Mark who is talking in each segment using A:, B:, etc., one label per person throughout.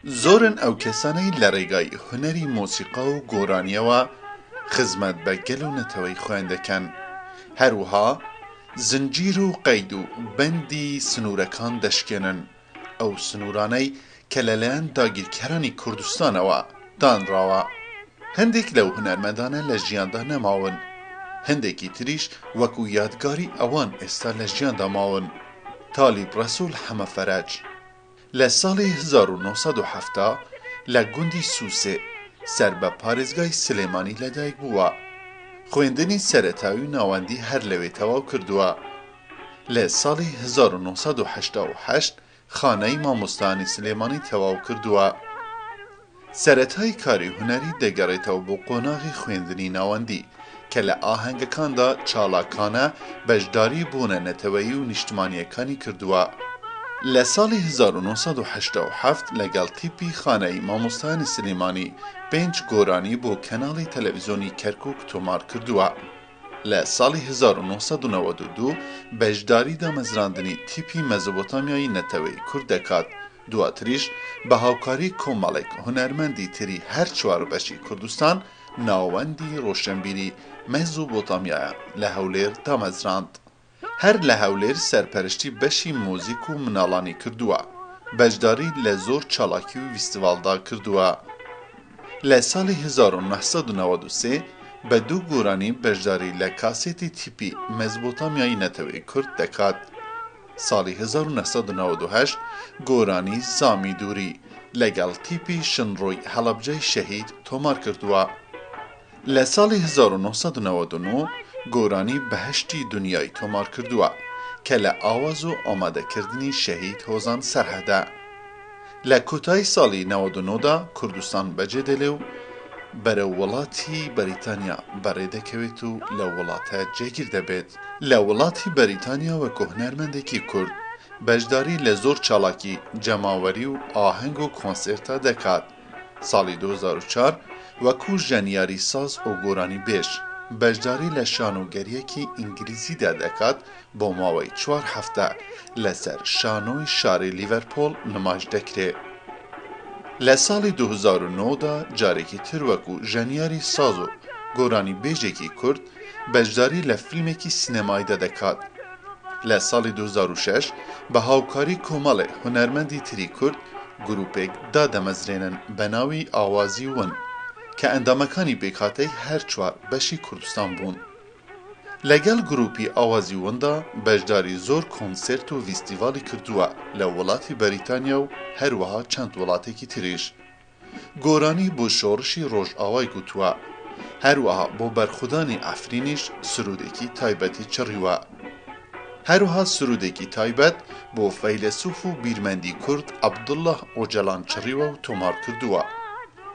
A: زۆرن ئەو کەسانەی لە ڕێگای هونەری مۆسیقا و گۆرانیەوە خزمەت بە گەل و نەتەوەی خۆیان دەکەن. هەروەها زنجیر و قەید و بەندی سنوورەکان دەشکێنن، ئەو سنوورانەی کە لەلایەن داگیرکەرانی کوردستانەوە دانراوە. هەندێک لەو هونەرمەندانە لە ژیاندا نەماون، هەندێکی تریش وەکو یادگاری ئەوان ئێستا لە ژیاندا ماون. تالیب ڕەسوول حەمەفەرەج لە ساڵی 1970 لە گوندی سووسێ سەر بە پارێزگای سلێمانی لەدایک بووە. خوێندنی سەرەتایی و ناوەندی هەر لەوێ تەواو کردووە. لە ساڵی 1988 خانەی مامۆستایانی سلێمانی تەواو کردووە. سەرەتای کاری هونەری دەگەڕێتەوە بۆ قۆناغی خوێندنی ناوەندی کە لە ئاهەنگەکاندا چالاکانە بەشداری بوونە نەتەوەیی و نیشتمانیەکانی کردووە. لە ساڵی 1987 لەگەڵ تیپی خانەی مامۆستایانی سلێمانی 5 گۆرانی بۆ کەناڵی تەلەڤیزۆنی کەرکووک تۆمار کردووە. لە ساڵی 1992 بەشداری دامەزراندنی تیپی مەزۆپۆتامیای نەتەوەی کورد دەکات. دواتریش بە هاوکاری کۆمەڵێک هونەرمەندی تری هەر چواربەشی کوردستان ناوەندی ڕۆشنبیری مەزۆپۆتامیایە لە هەولێر دامەزراند. هەر لە هەولێر سەرپەرشتی بەشی مۆزیک و مناڵانی کردووە. بەشداری لە زۆر چالاکی و فیستیڤالدا کردووە. لە ساڵی 1993 بە 2 گۆرانی بەشداری لە کاسێتی تیپی مەزۆپۆتامیای نەتەوەی کورد دەکات. ساڵی 1998 گۆرانی سامی دووری لەگەڵ تیپی شنڕۆی هەڵەبجەی شەهید تۆمار کردووە. لە ساڵی 1999 گۆرانی بەهەشتی دنیای تۆمار کردووە کە لە ئاواز و ئامادەکردنی شەهید هۆزان سەرهەدە. لە کۆتایی ساڵی 99دا کوردستان بەجێدەلێ و بەرەو وڵاتی بەریتانیا بەڕێدەکەوێت و لە وڵاتە جێگیر دەبێت. لە وڵاتی بەریتانیا وەکو هونەرمەندێکی کورد بەشداری لە زۆر چالاکی جەماوەری و ئاهەنگ و کۆنسێرتا دەکات. ساڵی 2004 وەکو ژەنیاری ساز و گۆرانی بێژ بەشداری لە شانۆگەریەکی ئینگلیزیدا دەکات بۆ ماوەی 4 هەفتە لەسەر شانۆی شاری لیڤەرپۆڵ نمایش دەکرێت. لە ساڵی 2009دا جارێکی تر وەکو ژەنیاری ساز و گۆرانی بێژێکی کورد بەشداری لە فیلمێکی سینەماییدا دەکات. لە ساڵی 2006 بە هاوکاری کۆمەڵێ هونەرمەندی تری کورد گروپێک دادەمەزرێنن بە ناوی ئاوازی ون کە ئەندامەکانی پێکهاتەی هەر 4 بەشی کوردستان بوون. لەگەڵ گروپی ئاوازی وندا بەشداری زۆر کۆنسێرت و فیستیڤالی کردووە لە وڵاتی بەریتانیا و هەروەها چەند وڵاتێکی تریش. گۆرانی بۆ شۆڕشی ڕۆژئاوای گوتووە، هەروەها بۆ بەرخودانی ئەفرینیش سرودێکی تایبەتی چڕیوە. هەروەها سرودێکی تایبەت بۆ فەیلسوف و بیرمەندی کورد عەبدوڵڵاه ئۆجەلان چڕیوە و تۆمار کردووە.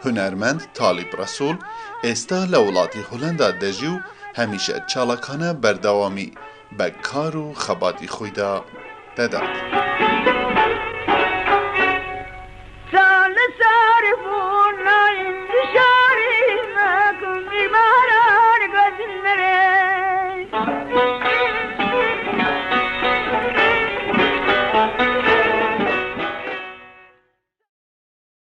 A: هونەرمەند تالیب ڕەسوول ئێستا لە وڵاتی هۆلەندا دەژی و هەمیشە چالاکانە بەردەوامی بە کار و خەباتی خۆیدا دەدات.